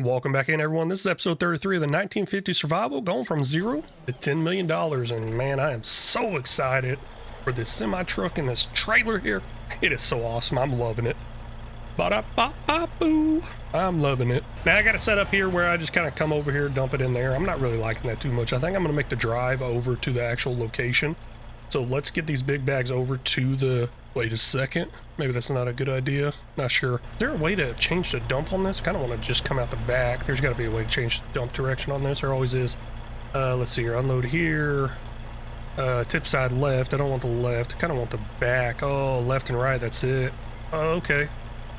Welcome back in, everyone. This is episode 33 of the 1950s survival, going from 0 to $10 million. And man, I am so excited for this semi-truck and this trailer here. It is so awesome. I'm loving it. Ba-da-ba-ba-boo. I'm loving it. Now I got it set up here where I just kind of come over here, dump it in there. I'm not really liking that too much. I think I'm going to make the drive over to the actual location. So let's get these big bags over to the... Wait a second. Maybe that's not a good idea. Not sure. Is there a way to change the dump on this? I kind of want to just come out the back. There's got to be a way to change the dump direction on this. There always is. Let's see here. Unload here. Tip side left. I don't want the left. I kind of want the back. Oh, left and right. That's it. Oh, okay.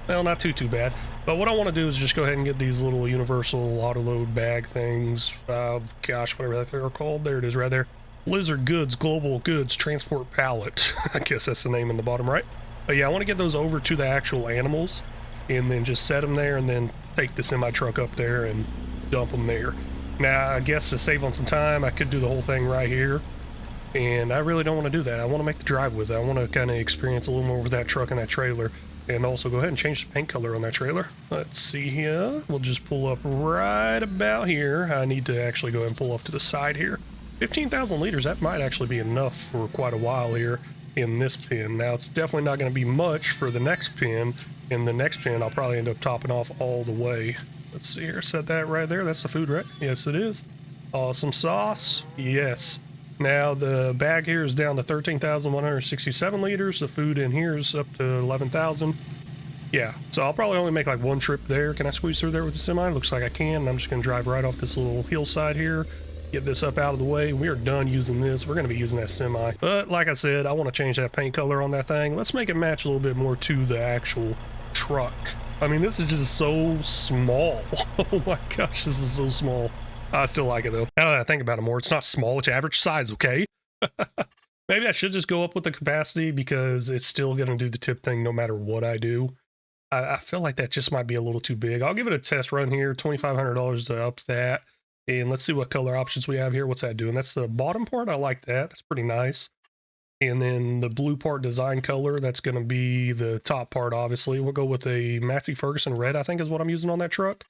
Well, not too bad. But what I want to do is just go ahead and get these little universal auto load bag things. Gosh, whatever they're called. There it is right there. Lizard Goods, Global Goods, Transport Pallet. I guess that's the name in the bottom right. But yeah, I want to get those over to the actual animals and then just set them there and then take the semi-truck up there and dump them there. Now, I guess to save on some time, I could do the whole thing right here. And I really don't want to do that. I want to make the drive with it. I want to kind of experience a little more with that truck and that trailer. And also go ahead and change the paint color on that trailer. Let's see here. We'll just pull up right about here. I need to actually go ahead and pull off to the side here. 15,000 liters, that might actually be enough for quite a while here in this pin. Now, it's definitely not going to be much for the next pin. In the next pin, I'll probably end up topping off all the way. Let's see here, set that right there. That's the food, right? Yes, it is. Awesome sauce. Yes. Now, the bag here is down to 13,167 liters. The food in here is up to 11,000. Yeah, so I'll probably only make like one trip there. Can I squeeze through there with the semi? Looks like I can. I'm just going to drive right off this little hillside here. Get this up out of the way. We are done using this. We're going to be using that semi. But like I said, I want to change that paint color on that thing. Let's make it match a little bit more to the actual truck. I mean, this is just so small. Oh my gosh, this is so small. I still like it though. Now that I think about it more, it's not small, it's average size, okay? Maybe I should just go up with the capacity because it's still going to do the tip thing no matter what I do. I feel like that just might be a little too big. I'll give it a test run here, $2,500 to up that. And let's see what color options we have here. What's that doing? That's the bottom part. I like that. That's pretty nice. And then the blue part, design color, that's going to be the top part, obviously. We'll go with a Massey Ferguson red, I think is what I'm using on that truck.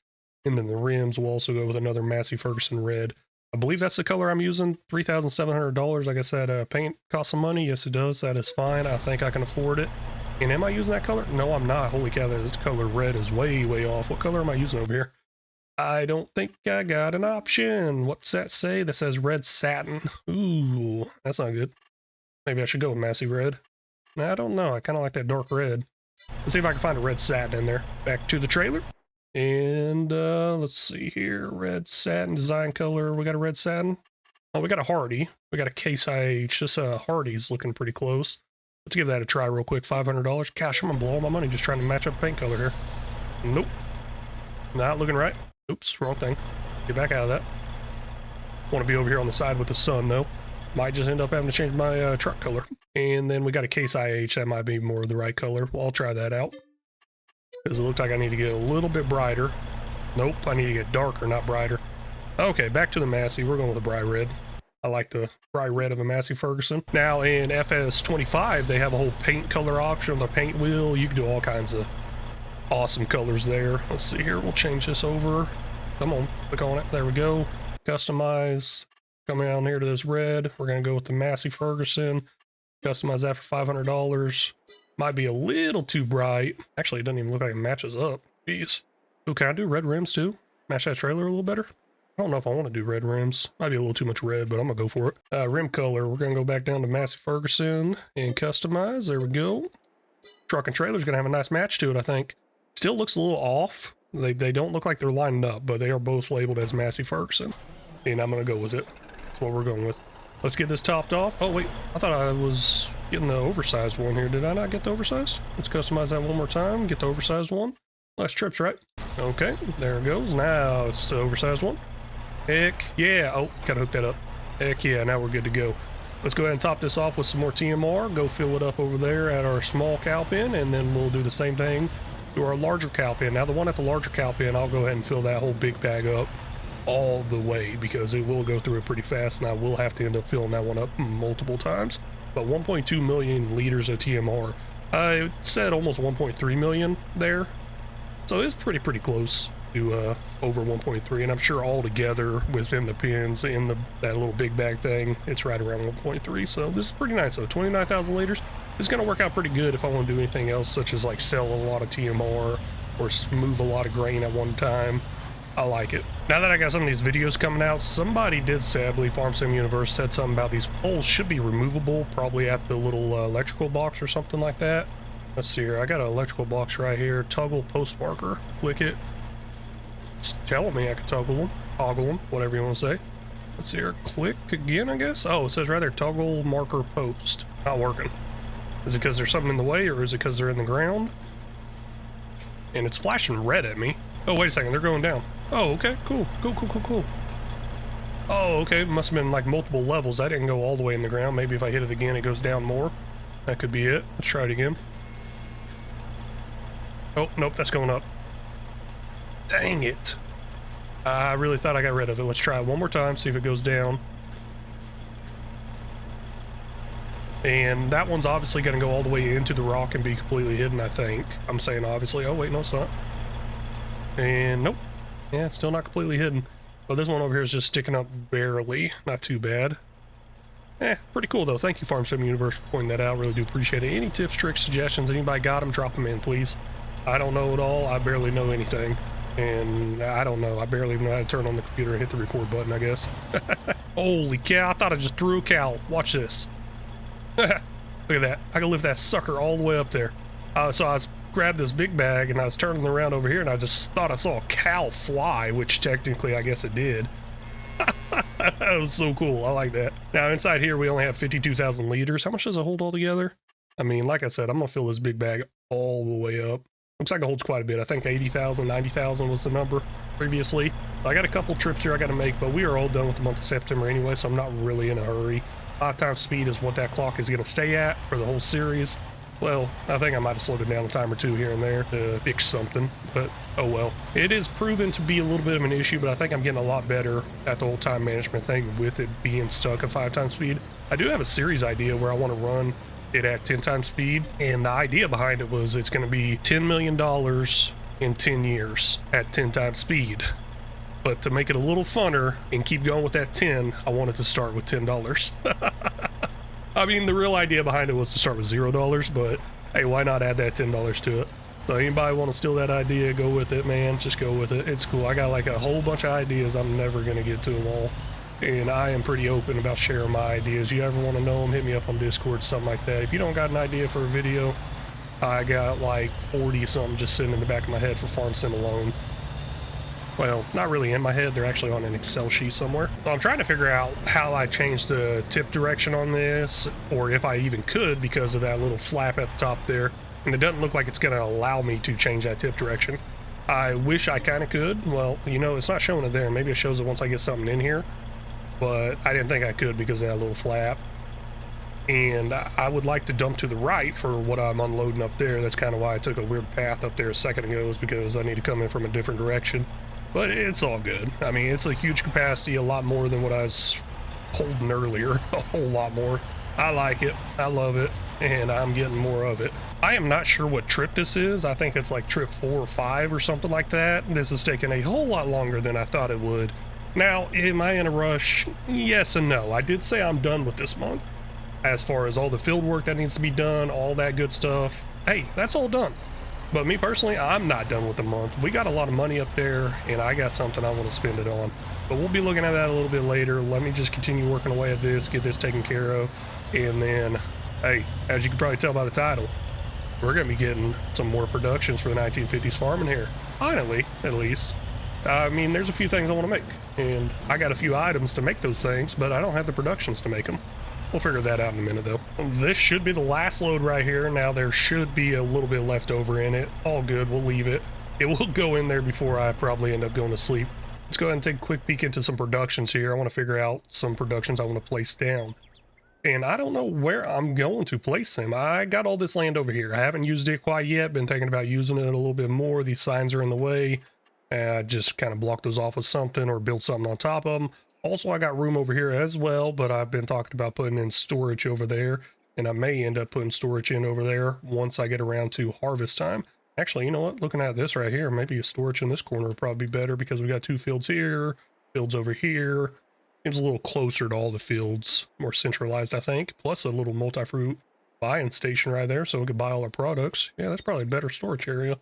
And then the rims will also go with another Massey Ferguson red. I believe that's the color I'm using, $3,700. Like I said, paint costs some money. Yes, it does. That is fine. I think I can afford it. And am I using that color? No, I'm not. Holy cow, this color red is way, way off. What color am I using over here? I don't think I got an option. What's that say? That says red satin. Ooh, that's not good. Maybe I should go with Massey red. I don't know. I kind of like that dark red. Let's see if I can find a red satin in there. Back to the trailer. And let's see here. Red satin design color. We got a red satin. Oh, we got a Hardy. We got a Case IH. This Hardy's looking pretty close. Let's give that a try real quick. $500. Gosh, I'm going to blow all my money just trying to match up paint color here. Nope. Not looking right. Oops, wrong thing. Get back out of that. Want to be over here on the side with the sun, though. Might just end up having to change my truck color. And then we got a Case IH. That might be more of the right color. Well, I'll try that out. Because it looks like I need to get a little bit brighter. Nope, I need to get darker, not brighter. Okay, back to the Massey. We're going with the bright red. I like the bright red of a Massey Ferguson. Now, in FS25, they have a whole paint color option on the paint wheel. You can do all kinds of awesome colors there. Let's see here. We'll change this over. Come on, click on it. There we go. Customize. Coming down here to this red. We're going to go with the Massey Ferguson. Customize that for $500. Might be a little too bright. Actually, it doesn't even look like it matches up. Jeez. Ooh, can I do red rims too? Match that trailer a little better? I don't know if I want to do red rims. Might be a little too much red, but I'm going to go for it. Rim color. We're going to go back down to Massey Ferguson and customize. There we go. Truck and trailer's going to have a nice match to it, I think. Still looks a little off. They don't look like they're lined up, but they are both labeled as Massey Ferguson. And I'm going to go with it. That's what we're going with. Let's get this topped off. Oh, wait. I thought I was getting the oversized one here. Did I not get the oversized? Let's customize that one more time. Get the oversized one. Last trips, right? Okay. There it goes. Now it's the oversized one. Heck yeah. Oh, gotta hook that up. Heck yeah. Now we're good to go. Let's go ahead and top this off with some more TMR. Go fill it up over there at our small cow pen, and then we'll do the same thing to our larger cow pen. Now, the one at the larger cow pen, I'll go ahead and fill that whole big bag up all the way because it will go through it pretty fast, and I will have to end up filling that one up multiple times. But 1.2 million liters of TMR. I said almost 1.3 million there, so it's pretty close. to over 1.3, and I'm sure all together within the pins in that little big bag thing, it's right around 1.3. So this is pretty nice though. 29,000 liters is going to work out pretty good if I want to do anything else, such as like sell a lot of TMR or move a lot of grain at one time. I like it. Now that I got some of these videos coming out, somebody did say, I believe Farm Sim Universe said something about these poles should be removable, probably at the little electrical box or something like that. Let's see here. I got an electrical box right here. Toggle post marker. Click it. It's telling me I can toggle them, whatever you want to say. Let's see here. Click again, I guess. Oh, it says right there, toggle marker post. Not working. Is it because there's something in the way, or is it because they're in the ground? And it's flashing red at me. Oh, wait a second. They're going down. Oh, okay, cool. Cool. Oh, okay, must have been like multiple levels. I didn't go all the way in the ground. Maybe if I hit it again, it goes down more. That could be it. Let's try it again. Oh, nope, that's going up. Dang it. I really thought I got rid of it. Let's try it one more time, see if it goes down. And that one's obviously going to go all the way into the rock and be completely hidden, I think. I'm saying obviously. Oh, wait, no, it's not. And nope. Yeah, it's still not completely hidden. But this one over here is just sticking up barely. Not too bad. Pretty cool though. Thank you, Farm Sim Universe, for pointing that out. Really do appreciate it. Any tips, tricks, suggestions, anybody got them, drop them in, please. I don't know it all. I barely know anything. And I don't know. I barely even know how to turn on the computer and hit the record button, I guess. Holy cow, I thought I just threw a cow. Watch this. Look at that. I can lift that sucker all the way up there. So I grabbed this big bag and I was turning around over here and I just thought I saw a cow fly, which technically I guess it did. That was so cool. I like that. Now inside here we only have 52,000 liters. How much does it hold altogether? I mean, like I said, I'm gonna fill this big bag all the way up. Looks like it holds quite a bit. I think 80,000, 90,000 was the number previously. I got a couple trips here I got to make, but we are all done with the month of September anyway, so I'm not really in a hurry. 5 times speed is what that clock is going to stay at for the whole series. Well, I think I might have slowed it down a time or two here and there to fix something, but oh well. It is proven to be a little bit of an issue, but I think I'm getting a lot better at the whole time management thing with it being stuck at 5 times speed. I do have a series idea where I want to run it at 10 times speed, and the idea behind it was it's going to be $10 million in 10 years at 10 times speed. But to make it a little funner and keep going with that 10, I wanted to start with $10. I mean, the real idea behind it was to start with $0, but hey, why not add that $10 to it? So anybody want to steal that idea, go with it, man. Just go with it. It's cool. I got like a whole bunch of ideas. I'm never going to get to them all. And I am pretty open about sharing my ideas. You ever want to know them, hit me up on Discord, something like that. If you don't got an idea for a video, I got like 40 something just sitting in the back of my head for Farm Sim alone. Well, not really in my head. They're actually on an Excel sheet somewhere. So I'm trying to figure out how I change the tip direction on this, or if I even could because of that little flap at the top there. And it doesn't look like it's going to allow me to change that tip direction. I wish I kind of could. Well, you know, it's not showing it there. Maybe it shows it once I get something in here. But I didn't think I could because of that little flap. And I would like to dump to the right for what I'm unloading up there. That's kind of why I took a weird path up there a second ago, is because I need to come in from a different direction. But it's all good. I mean, it's a huge capacity, a lot more than what I was holding earlier. A whole lot more. I like it. I love it. And I'm getting more of it. I am not sure what trip this is. I think it's like trip 4 or 5 or something like that. This is taking a whole lot longer than I thought it would. Now, am I in a rush? Yes and no. I did say I'm done with this month. As far as all the field work that needs to be done, all that good stuff, hey, that's all done. But me personally, I'm not done with the month. We got a lot of money up there, and I got something I want to spend it on. But we'll be looking at that a little bit later. Let me just continue working away at this, get this taken care of, and then, hey, as you can probably tell by the title, we're going to be getting some more productions for the 1950s farming here. Finally, at least. I mean, there's a few things I want to make, and I got a few items to make those things, but I don't have the productions to make them. We'll figure that out in a minute, though. This should be the last load right here. Now, there should be a little bit left over in it. All good. We'll leave it. It will go in there before I probably end up going to sleep. Let's go ahead and take a quick peek into some productions here. I want to figure out some productions I want to place down. And I don't know where I'm going to place them. I got all this land over here. I haven't used it quite yet. Been thinking about using it a little bit more. These signs are in the way. I just kind of block those off with something or build something on top of them. Also, I got room over here as well, but I've been talking about putting in storage over there, and I may end up putting storage in over there once I get around to harvest time. Actually, you know what? Looking at this right here, maybe a storage in this corner would probably be better because we got 2 fields here, fields over here. Seems a little closer to all the fields, more centralized, I think. Plus a little multi-fruit buying station right there so we could buy all our products. Yeah, that's probably a better storage area.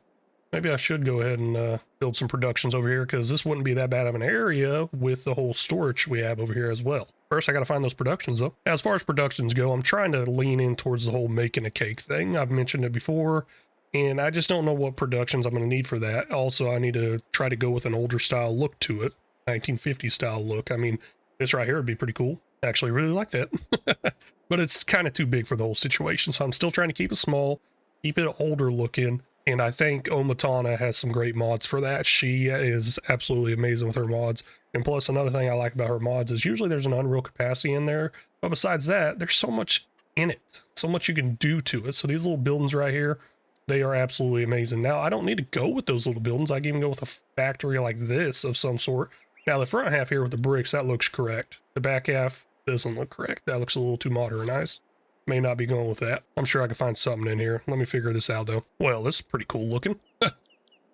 Maybe I should go ahead and build some productions over here because this wouldn't be that bad of an area with the whole storage we have over here as well. First, I got to find those productions though. As far as productions go, I'm trying to lean in towards the whole making a cake thing. I've mentioned it before, and I just don't know what productions I'm going to need for that. Also, I need to try to go with an older style look to it, 1950s style look. I mean, this right here would be pretty cool. I actually really like that, but it's kind of too big for the whole situation. So I'm still trying to keep it small, keep it older looking. And I think Omatana has some great mods for that. She is absolutely amazing with her mods. And plus, another thing I like about her mods is usually there's an unreal capacity in there. But besides that, there's so much in it, so much you can do to it. So these little buildings right here, they are absolutely amazing. Now, I don't need to go with those little buildings. I can even go with a factory like this of some sort. Now, the front half here with the bricks, that looks correct. The back half doesn't look correct. That looks a little too modernized. May not be going with that. I'm sure I can find something in here. Let me figure this out though. Well, this is pretty cool looking.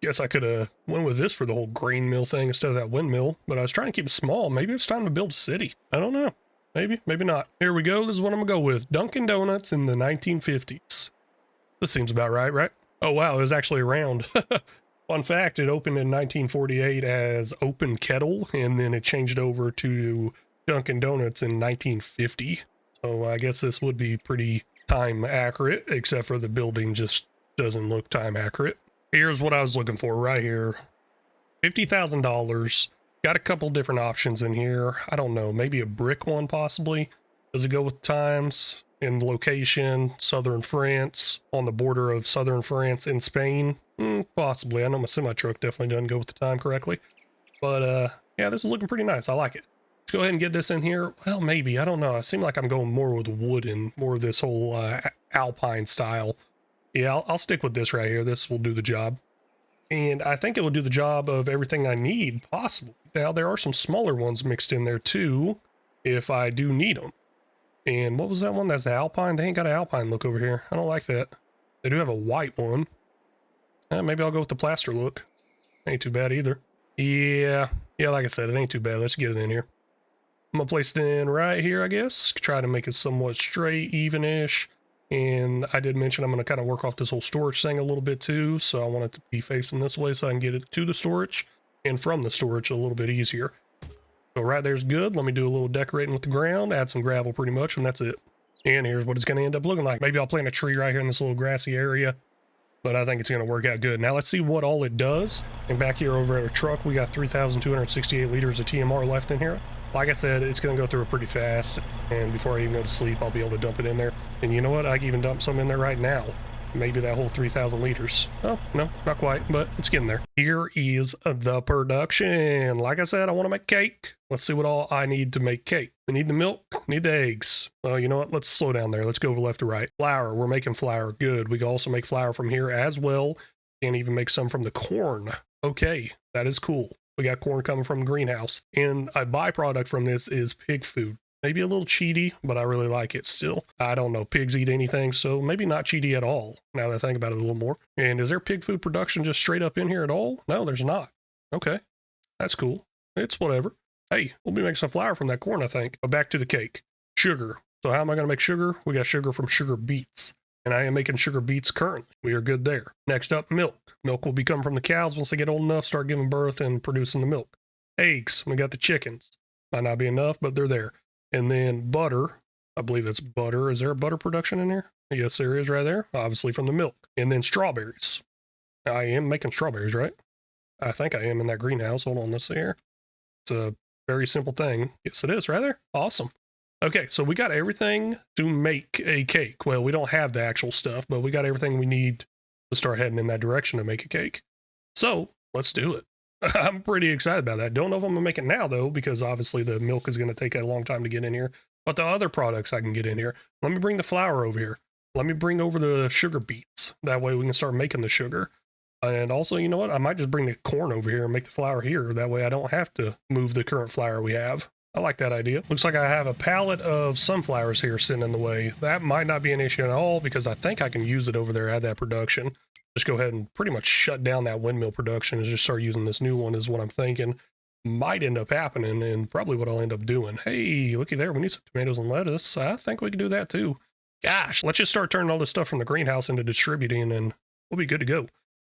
Guess I could have went with this for the whole grain mill thing instead of that windmill, but I was trying to keep it small. Maybe it's time to build a city. I don't know. Maybe, maybe not. Here we go. This is what I'm gonna go with. Dunkin' Donuts in the 1950s. This seems about right, right? Oh wow, it was actually around. Fun fact, it opened in 1948 as Open Kettle, and then it changed over to Dunkin' Donuts in 1950. So I guess this would be pretty time accurate, except for the building just doesn't look time accurate. Here's what I was looking for right here. $50,000. Got a couple different options in here. I don't know, maybe a brick one possibly. Does it go with times and location? Southern France, on the border of southern France and Spain? Possibly. I know my semi-truck definitely doesn't go with the time correctly. But yeah, this is looking pretty nice. I like it. Let's go ahead and get this in here. Well, maybe. I don't know. I seem like I'm going more with wood and more of this whole alpine style. Yeah, I'll stick with this right here. This will do the job. And I think it will do the job of everything I need, possibly. Now, there are some smaller ones mixed in there too, if I do need them. And what was that one? That's the Alpine. They ain't got an Alpine look over here. I don't like that. They do have a white one. Maybe I'll go with the plaster look. Ain't too bad either. Yeah, like I said, it ain't too bad. Let's get it in here. I'm gonna place it in right here, I guess. Try to make it somewhat straight, even-ish. And I did mention I'm gonna kind of work off this whole storage thing a little bit too. So I want it to be facing this way so I can get it to the storage and from the storage a little bit easier. So right there's good. Let me do a little decorating with the ground, add some gravel pretty much, and that's it. And here's what it's gonna end up looking like. Maybe I'll plant a tree right here in this little grassy area, but I think it's going to work out good. Now let's see what all it does. And back here over at our truck, we got 3,268 liters of TMR left in here. Like I said, it's going to go through it pretty fast. And before I even go to sleep, I'll be able to dump it in there. And you know what? I can even dump some in there right now. Maybe that whole 3,000 liters. Oh, no, not quite, but it's getting there. Here is the production. Like I said, I want to make cake. Let's see what all I need to make cake. I need the milk, need the eggs. Well, you know what? Let's slow down there. Let's go over left to right. Flour. We're making flour. Good. We can also make flour from here as well. And even make some from the corn. Okay, that is cool. We got corn coming from the greenhouse. And a byproduct from this is pig food. Maybe a little cheaty, but I really like it still. I don't know, pigs eat anything, so maybe not cheaty at all, now that I think about it a little more. And is there pig food production just straight up in here at all? No, there's not. Okay, that's cool. It's whatever. Hey, we'll be making some flour from that corn, I think. But back to the cake. Sugar. So how am I going to make sugar? We got sugar from sugar beets. And I am making sugar beets currently. We are good there. Next up, milk. Milk will be coming from the cows once they get old enough, start giving birth and producing the milk. Eggs. We got the chickens. Might not be enough, but they're there. And then butter, I believe that's butter. Is there a butter production in here? Yes, there is right there, obviously from the milk. And then strawberries. I am making strawberries, right? I think I am in that greenhouse. Hold on, let's see here. It's a very simple thing. Yes, it is right there. Awesome. Okay, so we got everything to make a cake. Well, we don't have the actual stuff, but we got everything we need to start heading in that direction to make a cake. So let's do it. I'm pretty excited about that. Don't know if I'm gonna make it now though, because obviously the milk is gonna take a long time to get in here. But the other products I can get in here. Let me bring the flour over here. Let me bring over the sugar beets. That way we can start making the sugar. And also, you know what? I might just bring the corn over here and make the flour here. That way I don't have to move the current flour we have. I like that idea. Looks like I have a pallet of sunflowers here sitting in the way. That might not be an issue at all because I think I can use it over there at that production. just go ahead and pretty much shut down that windmill production and just start using this new one is what I'm thinking. Might end up happening and probably what I'll end up doing. Hey, looky there, we need some tomatoes and lettuce. I think we can do that too. Gosh, let's just start turning all this stuff from the greenhouse into distributing and we'll be good to go.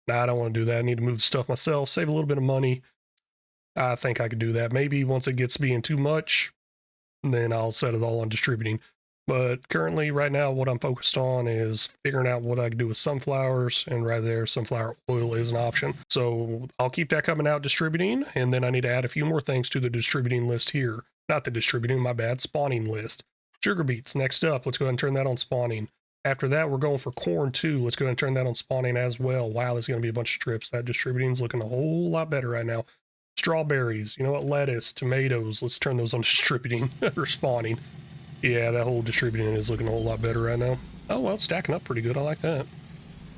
Nah, I don't want to do that. I need to move the stuff myself, save a little bit of money. I think I could do that. Maybe once it gets being too much, then I'll set it all on distributing. But currently, right now, what I'm focused on is figuring out what I can do with sunflowers, and right there, sunflower oil is an option. So I'll keep that coming out distributing, and then I need to add a few more things to the distributing list here. Not the distributing, my bad, spawning list. Sugar beets, next up, let's go ahead and turn that on spawning. After that, we're going for corn too. Let's go ahead and turn that on spawning as well. Wow, there's going to be a bunch of strips. That distributing is looking a whole lot better right now. Strawberries, you know what, lettuce, tomatoes, let's turn those on distributing or spawning. Yeah, that whole distributing is looking a whole lot better right now. Oh, well, it's stacking up pretty good. I like that.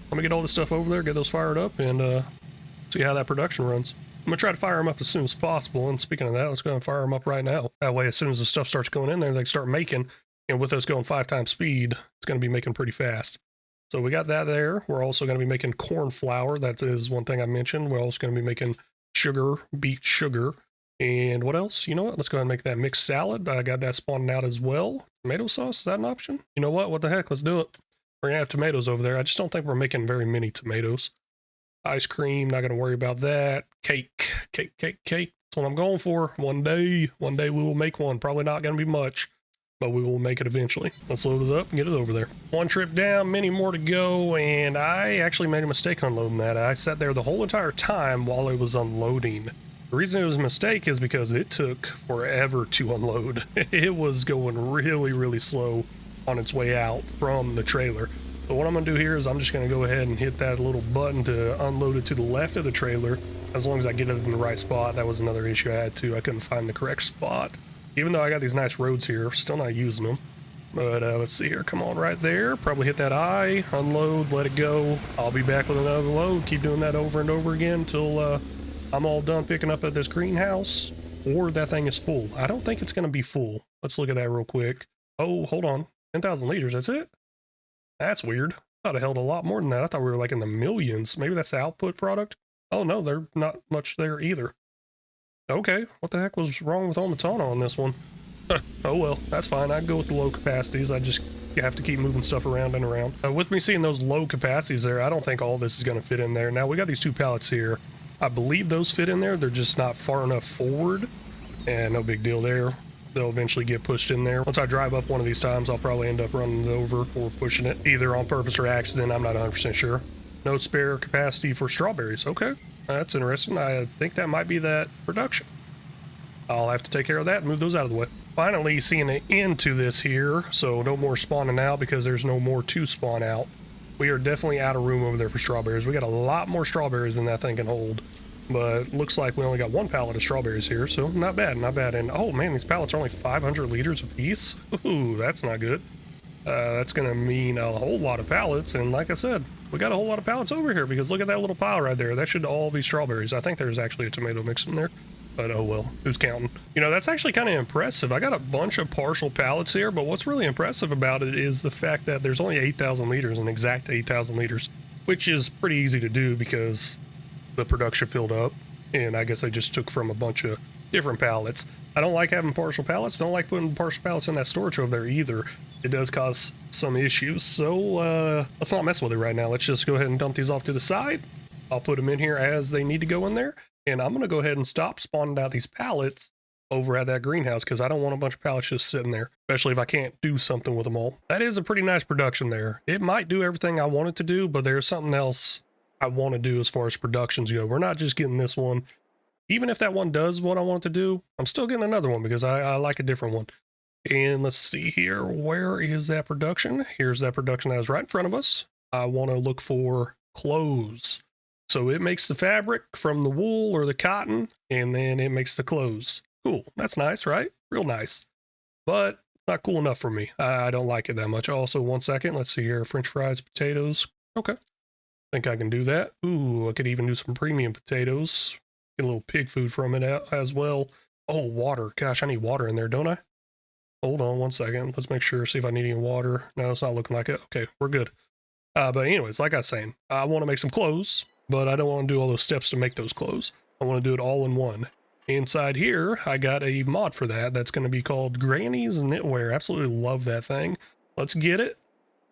Let me get all this stuff over there, get those fired up, and see how that production runs. I'm going to try to fire them up as soon as possible. And speaking of that, let's go ahead and fire them up right now. That way, as soon as the stuff starts going in there, they can start making. And with us going 5 times speed, it's going to be making pretty fast. So we got that there. We're also going to be making corn flour. That is one thing I mentioned. We're also going to be making sugar, beet sugar. And what else? You know what? Let's go ahead and make that mixed salad. I got that spawning out as well. Tomato sauce, is that an option? You know what? What the heck? Let's do it. We're going to have tomatoes over there. I just don't think we're making very many tomatoes. Ice cream, not going to worry about that. Cake. That's what I'm going for. One day we will make one. Probably not going to be much, but we will make it eventually. Let's load it up and get it over there. One trip down, many more to go, and I actually made a mistake unloading that. I sat there the whole entire time while it was unloading. The reason it was a mistake is because it took forever to unload. It was going really, really slow on its way out from the trailer. So what I'm going to do here is I'm just going to go ahead and hit that little button to unload it to the left of the trailer, as long as I get it in the right spot. That was another issue I had too. I couldn't find the correct spot. Even though I got these nice roads here, still not using them. But let's see here. Come on, right there. Probably hit that I, unload, let it go. I'll be back with another load. Keep doing that over and over again until I'm all done picking up at this greenhouse, or that thing is full. I don't think it's going to be full. Let's look at that real quick. Oh, hold on. 10,000 liters, that's it? That's weird. I thought it held a lot more than that. I thought we were like in the millions. Maybe that's the output product? Oh no, there's not much there either. Okay, what the heck was wrong with Omatana on this one? Oh well, that's fine. I go with the low capacities. I just have to keep moving stuff around and around. With me seeing those low capacities there, I don't think all this is going to fit in there. Now, we got these 2 pallets here. I believe those fit in there. They're just not far enough forward. And no big deal there. They'll eventually get pushed in there. Once I drive up one of these times, I'll probably end up running it over or pushing it, either on purpose or accident. I'm not 100% sure. No spare capacity for strawberries. Okay, that's interesting. I think that might be that production. I'll have to take care of that and move those out of the way. Finally seeing an end to this here, so no more spawning out because there's no more to spawn out. We are definitely out of room over there for strawberries. We got a lot more strawberries than that thing can hold, but looks like we only got 1 pallet of strawberries here, so not bad, not bad. And oh man, these pallets are only 500 liters a piece. Ooh, that's not good. That's gonna mean a whole lot of pallets, and like I said, we got a whole lot of pallets over here because look at that little pile right there. That should all be strawberries. I think there's actually a tomato mix in there. But oh well, who's counting? You know, that's actually kind of impressive. I got a bunch of partial pallets here, but what's really impressive about it is the fact that there's only 8,000 liters, an exact 8,000 liters, which is pretty easy to do because the production filled up, and I guess I just took from a bunch of different pallets. I don't like having partial pallets. Don't like putting partial pallets in that storage over there either. It does cause some issues, so let's not mess with it right now. Let's just go ahead and dump these off to the side. I'll put them in here as they need to go in there. And I'm going to go ahead and stop spawning out these pallets over at that greenhouse because I don't want a bunch of pallets just sitting there, especially if I can't do something with them all. That is a pretty nice production there. It might do everything I want it to do, but there's something else I want to do as far as productions go. We're not just getting this one. Even if that one does what I want it to do, I'm still getting another one because I like a different one. And let's see here. Where is that production? Here's that production that was right in front of us. I want to look for clothes. So it makes the fabric from the wool or the cotton, and then it makes the clothes. Cool. That's nice, right? Real nice. But not cool enough for me. I don't like it that much. Also, 1 second. Let's see here. French fries, potatoes. Okay. Think I can do that. Ooh, I could even do some premium potatoes. Get a little pig food from it as well. Oh, water. Gosh, I need water in there, don't I? Hold on 1 second. Let's make sure, see if I need any water. No, it's not looking like it. Okay, we're good. But anyways, like I was saying, I want to make some clothes, but I don't want to do all those steps to make those clothes. I want to do it all in one. Inside here, I got a mod for that. That's going to be called Granny's Knitwear. Absolutely love that thing. Let's get it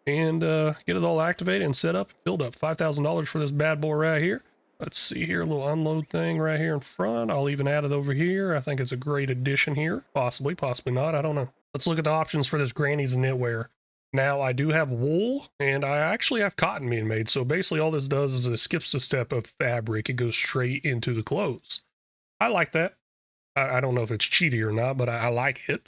and get it all activated and set up, filled up. $5,000 for this bad boy right here. Let's see here, a little unload thing right here in front. I'll even add it over here. I think it's a great addition here. Possibly, possibly not. I don't know. Let's look at the options for this Granny's Knitwear. Now I do have wool and I actually have cotton being made. So basically all this does is it skips the step of fabric. It goes straight into the clothes. I like that. I don't know if it's cheaty or not, but I like it.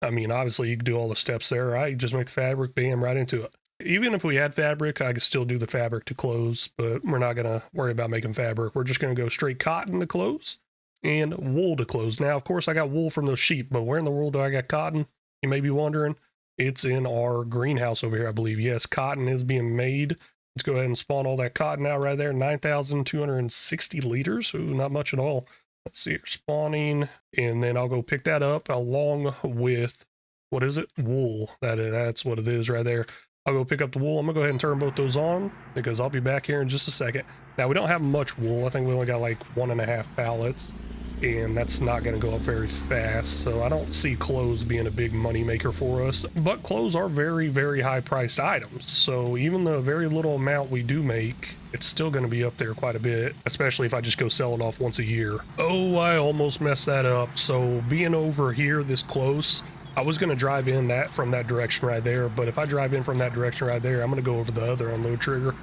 I mean, obviously you can do all the steps there, right? You just make the fabric, bam, right into it. Even if we had fabric, I could still do the fabric to clothes, but we're not going to worry about making fabric. We're just going to go straight cotton to clothes and wool to clothes. Now, of course, I got wool from those sheep, but where in the world do I got cotton? You may be wondering. It's in our greenhouse over here, I believe. Yes, cotton is being made. Let's go ahead and spawn all that cotton out right there. 9,260 liters. Ooh, not much at all. Let's see here, spawning, and then I'll go pick that up along with, what is it? Wool. That's what it is right there. I'll go pick up the wool. I'm gonna go ahead and turn both those on because I'll be back here in just a second. Now we don't have much wool. I think we only got like 1.5 pallets, and that's not gonna go up very fast. So I don't see clothes being a big money maker for us, but clothes are very, very high priced items. So even the very little amount we do make, it's still going to be up there quite a bit, especially if I just go sell it off once a year. Oh, I almost messed that up. So being over here this close, I was going to drive in from that direction right there, but if I drive in from that direction right there, I'm going to go over the other unload trigger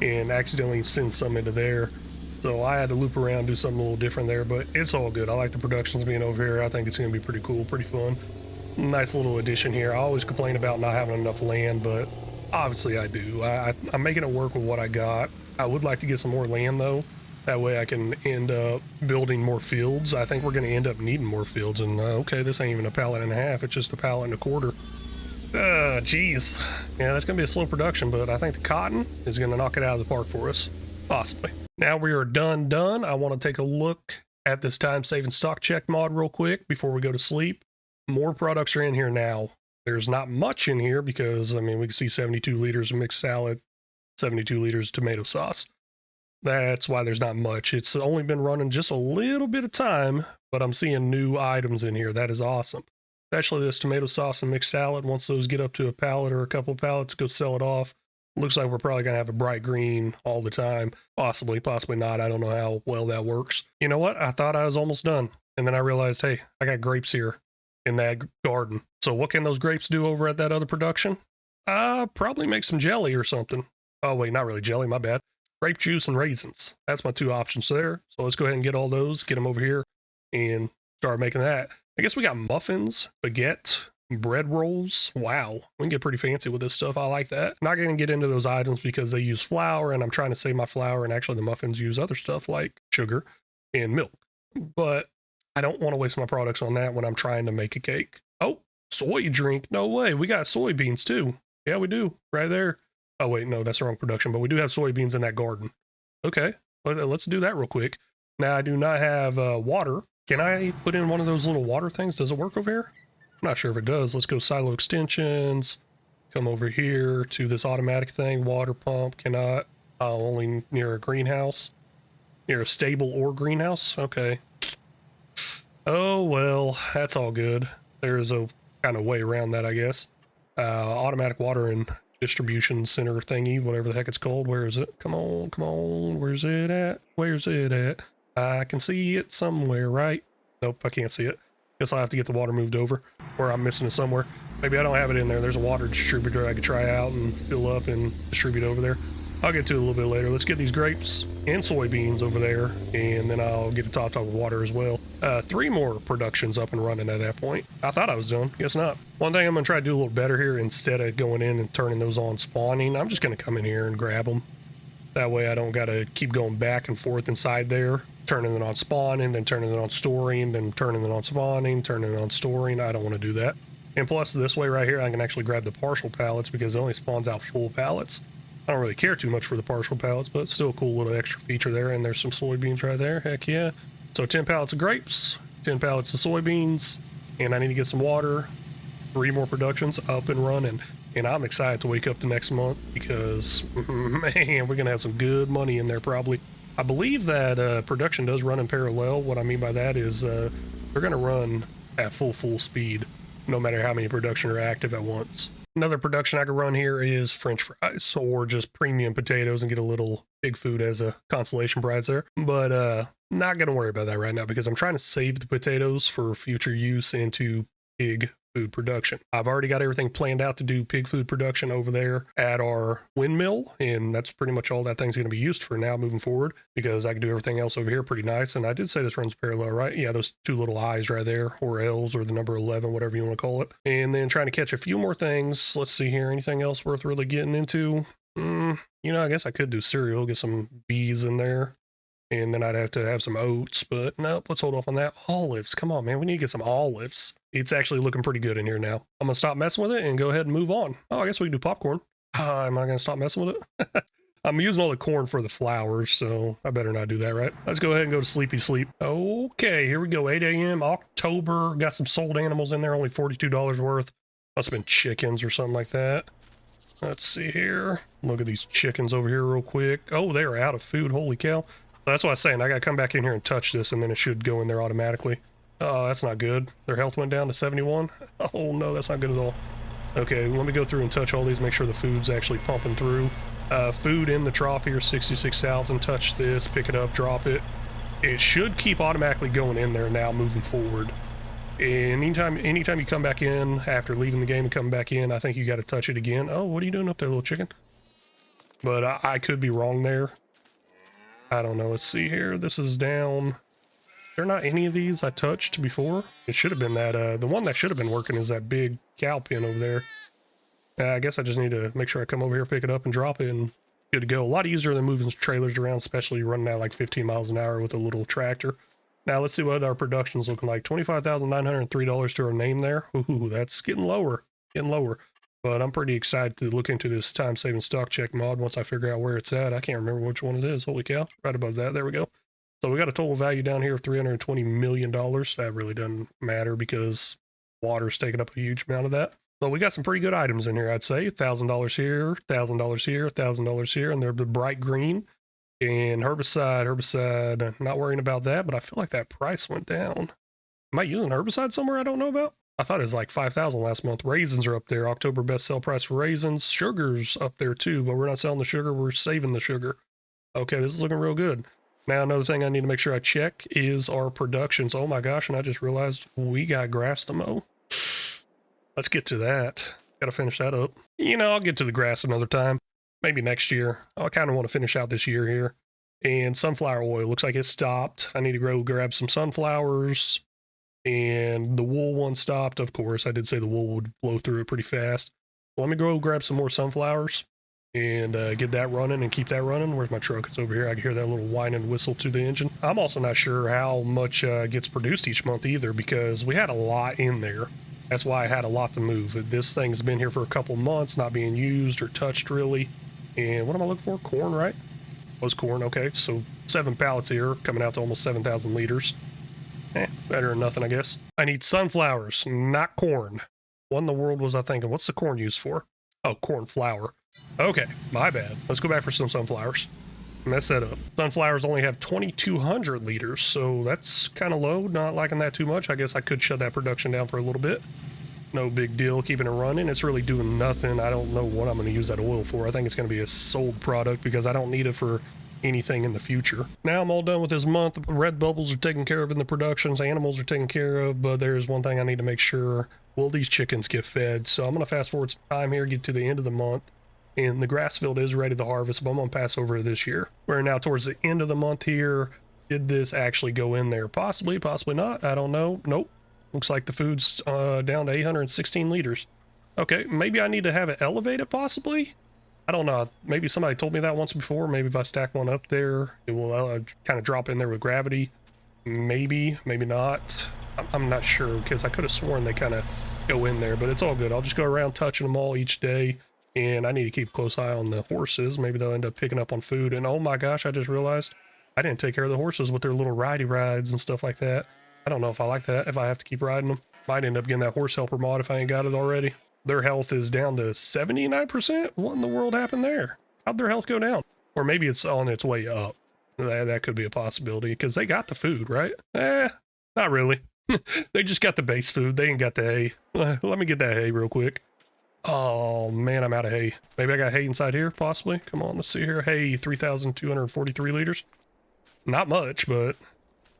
and accidentally send some into there. So I had to loop around, do something a little different there, but it's all good. I like the productions being over here. I think it's going to be pretty cool, pretty fun. Nice little addition here. I always complain about not having enough land, but obviously I do. I'm making it work with what I got. I would like to get some more land though. That way I can end up building more fields. I think we're going to end up needing more fields. And okay, this ain't even a pallet and a half. It's just a pallet and a quarter. Geez. Yeah, that's going to be a slow production, but I think the cotton is going to knock it out of the park for us. Possibly. Now we are done. I want to take a look at this time saving stock check mod real quick before we go to sleep. More products are in here now. There's not much in here because, I mean, we can see 72 liters of mixed salad, 72 liters of tomato sauce. That's why there's not much. It's only been running just a little bit of time, but I'm seeing new items in here. That is awesome. Especially this tomato sauce and mixed salad. Once those get up to a pallet or a couple of pallets, go sell it off. Looks like we're probably going to have a bright green all the time. Possibly, possibly not. I don't know how well that works. You know what? I thought I was almost done. And then I realized, hey, I got grapes here in that garden. So what can those grapes do over at that other production? Probably make some jelly or something. Oh, wait, not really jelly. My bad. Grape juice and raisins. That's my two options there. So let's go ahead and get all those, get them over here, and start making that. I guess we got muffins, baguette, bread rolls. Wow, we can get pretty fancy with this stuff. I like that. Not going to get into those items because they use flour, and I'm trying to save my flour, and actually the muffins use other stuff like sugar and milk. But I don't want to waste my products on that when I'm trying to make a cake. Oh, soy drink. No way. We got soybeans too. Yeah, we do. Right there. Oh, wait, no, that's the wrong production, but we do have soybeans in that garden. Okay, let's do that real quick. Now, I do not have water. Can I put in one of those little water things? Does it work over here? I'm not sure if it does. Let's go silo extensions. Come over here to this automatic thing. Water pump. Cannot. Only near a greenhouse. Near a stable or greenhouse. Okay. Oh, well, that's all good. There's a kind of way around that, I guess. Automatic water and distribution center thingy, whatever the heck it's called. Where is it? Come on, come on. Where's it at? Where's it at? I can see it somewhere, right? Nope, I can't see it. Guess I'll have to get the water moved over, or I'm missing it somewhere. Maybe I don't have it in there. There's a water distributor I could try out and fill up and distribute over there. I'll get to it a little bit later. Let's get these grapes and soybeans over there, and then I'll get the top with water as well. 3 more productions up and running at that point. I thought I was done. Guess not. One thing I'm going to try to do a little better here, instead of going in and turning those on spawning, I'm just going to come in here and grab them. That way I don't got to keep going back and forth inside there, turning it on spawning, then turning it on storing, then turning it on spawning, turning it on storing. I don't want to do that. And plus, this way right here, I can actually grab the partial pallets because it only spawns out full pallets. I don't really care too much for the partial pallets, but it's still a cool little extra feature there. And there's some soybeans right there. Heck yeah. So 10 pallets of grapes, 10 pallets of soybeans, and I need to get some water. 3 more productions up and running. And I'm excited to wake up the next month because, man, we're going to have some good money in there probably. I believe that production does run in parallel. What I mean by that is they're going to run at full speed, no matter how many production are active at once. Another production I could run here is French fries or just premium potatoes and get a little pig food as a consolation prize there. But not going to worry about that right now because I'm trying to save the potatoes for future use into pig food production. I've already got everything planned out to do pig food production over there at our windmill, and that's pretty much all that thing's going to be used for now moving forward because I can do everything else over here pretty nice. And I did say this runs parallel, right? Yeah, those two little I's right there, or L's, or the number 11, whatever you want to call it. And then trying to catch a few more things. Let's see here. Anything else worth really getting into? I guess I could do cereal, get some bees in there. And then I'd have to have some oats, but nope, let's hold off on that. Olives, come on, man, we need to get some olives. It's actually looking pretty good in here now. I'm gonna stop messing with it and go ahead and move on. Oh, I guess we can do popcorn. Am I gonna stop messing with it? I'm using all the corn for the flowers, so I better not do that, right? Let's go ahead and go to sleepy sleep. Okay, here we go, 8 a.m. October. Got some sold animals in there, only $42 worth. Must have been chickens or something like that. Let's see here. Look at these chickens over here real quick. Oh, they're out of food, holy cow. That's what I was saying. I gotta come back in here and touch this, and then it should go in there automatically. Oh, that's not good. Their health went down to 71. Oh no, that's not good at all. Okay, let me go through and touch all these, make sure the food's actually pumping through. Food in the trough here, 66,000. Touch this, pick it up, drop it. It should keep automatically going in there now moving forward. And anytime you come back in after leaving the game and coming back in, I think you got to touch it again. Oh, what are you doing up there, little chicken? But I could be wrong there. I don't know. Let's see here. This is down. There are not any of these I touched before. It should have been that. The one that should have been working is that big cow pen over there. I guess I just need to make sure I come over here, pick it up, and drop it, and good to go. A lot easier than moving trailers around, especially running at like 15 miles an hour with a little tractor. Now let's see what our production's looking like. $25,903 to our name there. Ooh, that's getting lower. But I'm pretty excited to look into this time-saving stock check mod once I figure out where it's at. I can't remember which one it is. Holy cow. Right above that. There we go. So we got a total value down here of $320 million. That really doesn't matter because water's taking up a huge amount of that. But we got some pretty good items in here, I'd say. $1,000 here, $1,000 here, $1,000 here, and they're the bright green. And herbicide, not worrying about that, but I feel like that price went down. Am I using herbicide somewhere I don't know about? I thought it was like 5,000 last month. Raisins are up there. October best sell price for raisins. Sugar's up there too, but we're not selling the sugar. We're saving the sugar. Okay, this is looking real good. Now, another thing I need to make sure I check is our productions. Oh my gosh, and I just realized we got grass to mow. Let's get to that. Gotta finish that up. I'll get to the grass another time. Maybe next year. I kind of want to finish out this year here. And sunflower oil looks like it stopped. I need to go grab some sunflowers. And the wool one stopped. Of course, I did say the wool would blow through it pretty fast. Let me go grab some more sunflowers and get that running and keep that running. Where's my truck? It's over here. I can hear that little whine and whistle to the engine. I'm also not sure how much gets produced each month either because we had a lot in there. That's why I had a lot to move. This thing's been here for a couple months, not being used or touched really. And what am I looking for? Corn, right? Was corn. Okay, so 7 pallets here, coming out to almost 7,000 liters. Better than nothing, I guess. I need sunflowers, not corn. What in the world was I thinking? What's the corn used for? Oh, corn flour. Okay, my bad. Let's go back for some sunflowers. Mess that up. Sunflowers only have 2,200 liters, so that's kind of low. Not liking that too much. I guess I could shut that production down for a little bit. No big deal, keeping it running. It's really doing nothing. I don't know what I'm going to use that oil for. I think it's going to be a sold product because I don't need it for anything in the future. Now I'm all done with this month. Red bubbles are taken care of in the productions. Animals are taken care of, but there's one thing I need to make sure. Will these chickens get fed? So I'm going to fast forward some time here, get to the end of the month. And the grass field is ready to harvest, but I'm going to pass over this year. We're now towards the end of the month here. Did this actually go in there? Possibly, possibly not. I don't know. Nope. Looks like the food's down to 816 liters. Okay, maybe I need to have it elevated possibly? I don't know. Maybe somebody told me that once before. Maybe if I stack one up there, it will kind of drop in there with gravity. Maybe, maybe not. I'm not sure because I could have sworn they kind of go in there, but it's all good. I'll just go around touching them all each day. And I need to keep a close eye on the horses. Maybe they'll end up picking up on food. And oh my gosh, I just realized I didn't take care of the horses with their little ridey rides and stuff like that. I don't know if I like that, if I have to keep riding them. Might end up getting that horse helper mod if I ain't got it already. their health is down to 79%. What in the world happened there? How'd their health go down? Or maybe it's on its way up. That could be a possibility because they got the food, right? Not really. They just got the base food. They ain't got the hay. Let me get that hay real quick. Oh man, I'm out of hay. Maybe I got hay inside here, possibly. Come on, let's see here. Hay, 3,243 liters. Not much, but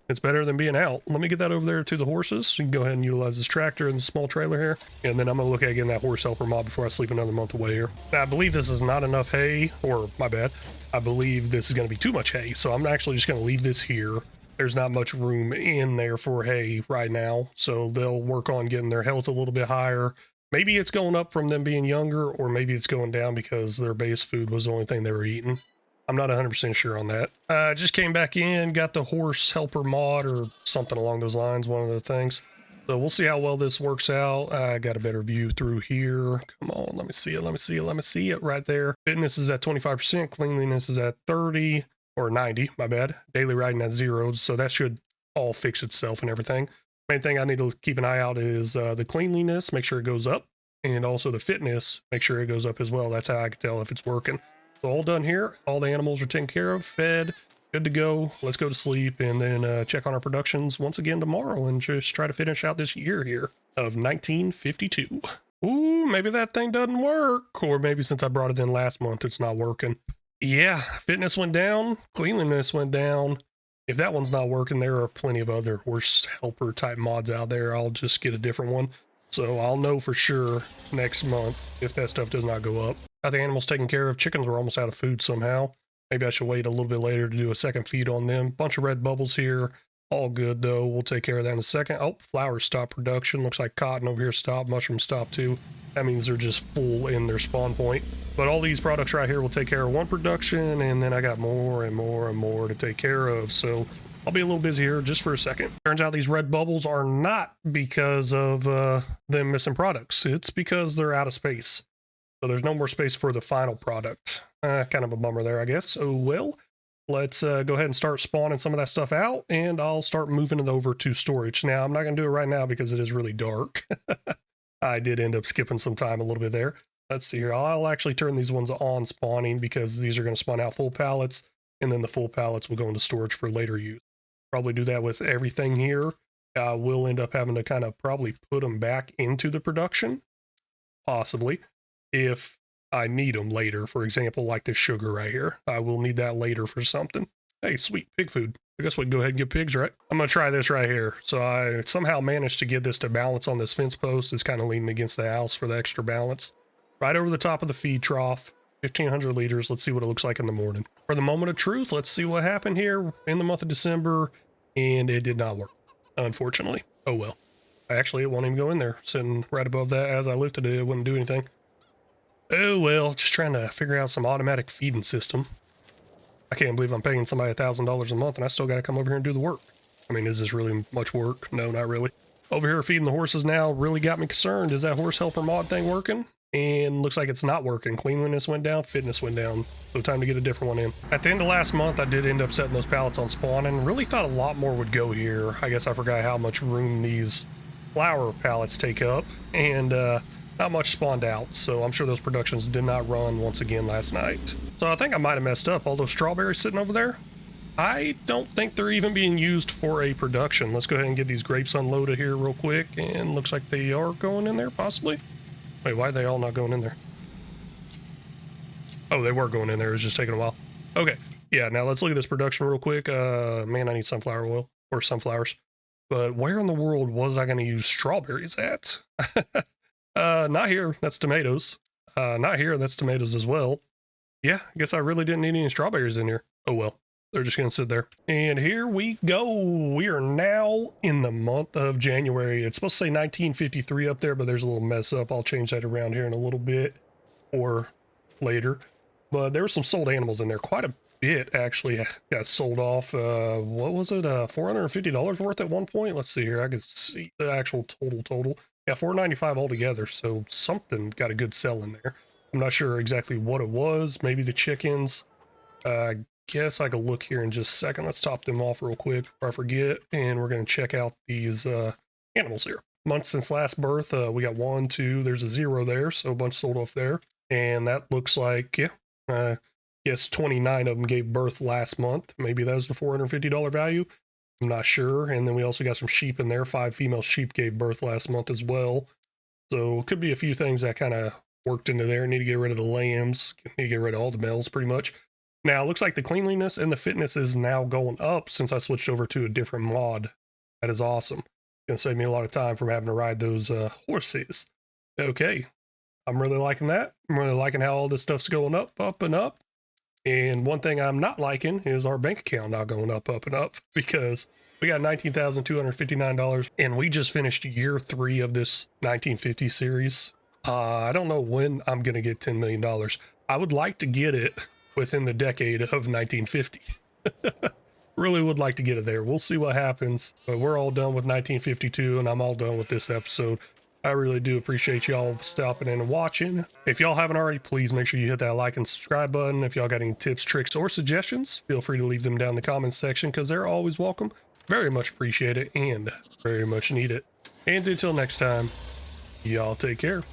it's better than being out. Let me get that over there to the horses. You can go ahead and utilize this tractor and the small trailer here. And then I'm going to look at getting that horse helper mod before I sleep another month away here. Now, I believe this is not enough hay, or my bad. I believe this is going to be too much hay. So I'm actually just going to leave this here. There's not much room in there for hay right now. So they'll work on getting their health a little bit higher. Maybe it's going up from them being younger, or maybe it's going down because their base food was the only thing they were eating. I'm not 100% sure on that. Just came back in, got the horse helper mod or something along those lines, one of the things. So we'll see how well this works out. I got a better view through here. Come on, let me see it, let me see it, let me see it right there. Fitness is at 25%, cleanliness is at 30, or 90, my bad. Daily riding at 0, so that should all fix itself and everything. Main thing I need to keep an eye out is the cleanliness, make sure it goes up, and also the fitness, make sure it goes up as well. That's how I can tell if it's working. So all done here. All the animals are taken care of, fed, good to go. Let's go to sleep and then check on our productions once again tomorrow and just try to finish out this year here of 1952. Ooh, maybe that thing doesn't work. Or maybe since I brought it in last month, it's not working. Yeah, fitness went down, cleanliness went down. If that one's not working, there are plenty of other horse helper type mods out there. I'll just get a different one. So I'll know for sure next month if that stuff does not go up. Got the animals taken care of. Chickens were almost out of food somehow. Maybe I should wait a little bit later to do a second feed on them. Bunch of red bubbles here. All good though. We'll take care of that in a second. Oh, flowers stopped production. Looks like cotton over here stopped. Mushrooms stopped too. That means they're just full in their spawn point. But all these products right here will take care of one production, and then I got more and more and more to take care of. So I'll be a little busy here just for a second. Turns out these red bubbles are not because of them missing products. It's because they're out of space. So there's no more space for the final product. Kind of a bummer there, I guess. Oh well. Let's go ahead and start spawning some of that stuff out, and I'll start moving it over to storage. Now, I'm not going to do it right now because it is really dark. I did end up skipping some time a little bit there. Let's see here. I'll actually turn these ones on spawning because these are going to spawn out full pallets, and then the full pallets will go into storage for later use. Probably do that with everything here. We'll end up having to kind of probably put them back into the production, possibly, if I need them later. For example, like this sugar right here. I will need that later for something. Hey, sweet, pig food. I guess we can go ahead and get pigs, right? I'm going to try this right here. So I somehow managed to get this to balance on this fence post. It's kind of leaning against the house for the extra balance. Right over the top of the feed trough, 1,500 liters. Let's see what it looks like in the morning. For the moment of truth, let's see what happened here in the month of December. And it did not work, unfortunately. Oh well. Actually, it won't even go in there. Sitting right above that as I lifted it, it wouldn't do anything. Oh well, just trying to figure out some automatic feeding system. I can't believe I'm paying somebody $1,000 a month and I still got to come over here and do the work. I mean, is this really much work? No, not really. Over here feeding the horses now really got me concerned. Is that horse helper mod thing working? And looks like it's not working. Cleanliness went down, fitness went down. So time to get a different one in. At the end of last month, I did end up setting those pallets on spawn and really thought a lot more would go here. I guess I forgot how much room these flower pallets take up, and not much spawned out, so I'm sure those productions did not run once again last night. So I think I might have messed up. All those strawberries sitting over there, I don't think they're even being used for a production. Let's go ahead and get these grapes unloaded here real quick, and looks like they are going in there, possibly. Wait, why are they all not going in there? Oh, they were going in there. It was just taking a while. Okay, yeah, now let's look at this production real quick. Man, I need sunflower oil, or sunflowers. But where in the world was I going to use strawberries at? Not here. That's tomatoes. Not here. That's tomatoes as well. Yeah, I guess I really didn't need any strawberries in here. Oh well, they're just gonna sit there. And here we go. We are now in the month of January. It's supposed to say 1953 up there, but there's a little mess up. I'll change that around here in a little bit or later. But there were some sold animals in there. Quite a bit actually got sold off. What was it? $450 worth at one point. Let's see here. I could see the actual total. Yeah, $495 altogether. So something got a good sell in there. I'm not sure exactly what it was. Maybe the chickens. I guess I could look here in just a second. Let's top them off real quick before I forget. And we're going to check out these animals here. months since last birth. We got 1, 2, there's a 0 there, so a bunch sold off there. And that looks like, yeah, yes, 29 of them gave birth last month. Maybe that was the $450 value. I'm not sure. And then we also got some sheep in there. 5 female sheep gave birth last month as well. So it could be a few things that kind of worked into there. Need to get rid of the lambs. Need to get rid of all the males pretty much. Now it looks like the cleanliness and the fitness is now going up since I switched over to a different mod. That is awesome. It's gonna save me a lot of time from having to ride those horses. Okay, I'm really liking that. I'm really liking how all this stuff's going up, up, and up. And one thing I'm not liking is our bank account not going up, up, and up, because we got $19,259 and we just finished year 3 of this 1950 series. I don't know when I'm going to get $10 million. I would like to get it within the decade of 1950. Really would like to get it there. We'll see what happens, but we're all done with 1952 and I'm all done with this episode. I really do appreciate y'all stopping in and watching. If y'all haven't already, please make sure you hit that like and subscribe button. If y'all got any tips, tricks, or suggestions, feel free to leave them down in the comments section because they're always welcome. Very much appreciate it and very much need it. And until next time, y'all take care.